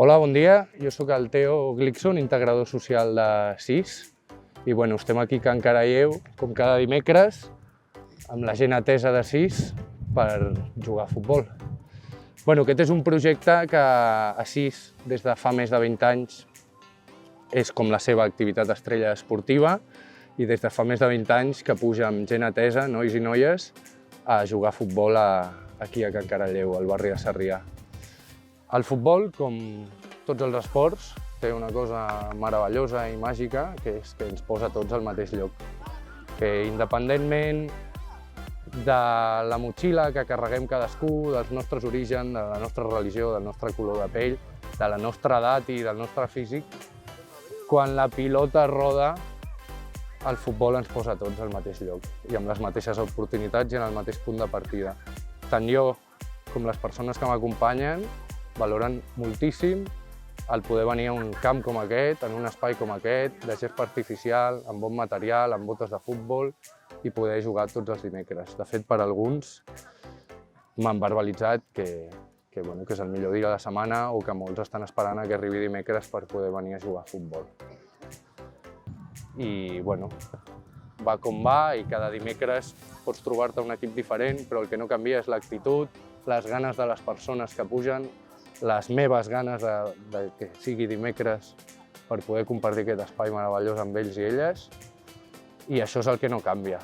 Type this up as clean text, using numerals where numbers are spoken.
Hola, bon dia. Jo sóc el Teo Glickson, integrador social de SIS. I estem aquí a Can Caralleu, com cada dimecres, amb la gent atesa de SIS per jugar a futbol. Aquest és un projecte que a SIS, des de fa més de 20 anys, és com la seva activitat estrella esportiva i des de fa més de 20 anys que puja amb gent atesa, nois i noies, a jugar a futbol aquí a Can Caralleu, al barri de Sarrià. El futbol, com tots els esports, té una cosa meravellosa i màgica, que és que ens posa tots al mateix lloc. Que independentment de la motxilla que carreguem cadascú, dels nostres orígens, de la nostra religió, del nostre color de pell, de la nostra edat i del nostre físic, quan la pilota roda, el futbol ens posa tots al mateix lloc i amb les mateixes oportunitats i en el mateix punt de partida. Tant jo com les persones que m'acompanyen valoren moltíssim el poder venir a un camp com aquest, en un espai com aquest, de gespa artificial, amb bon material, amb botes de futbol i poder jugar tots els dimecres. De fet, per alguns m'han verbalitzat que és el millor dia de la setmana o que molts estan esperant que arribi dimecres per poder venir a jugar a futbol. I va com va i cada dimecres pots trobar-te un equip diferent, però el que no canvia és l'actitud, les ganes de les persones que pugen, les meves ganes de que sigui dimecres per poder compartir aquest espai meravellós amb ells i elles, i això és el que no canvia.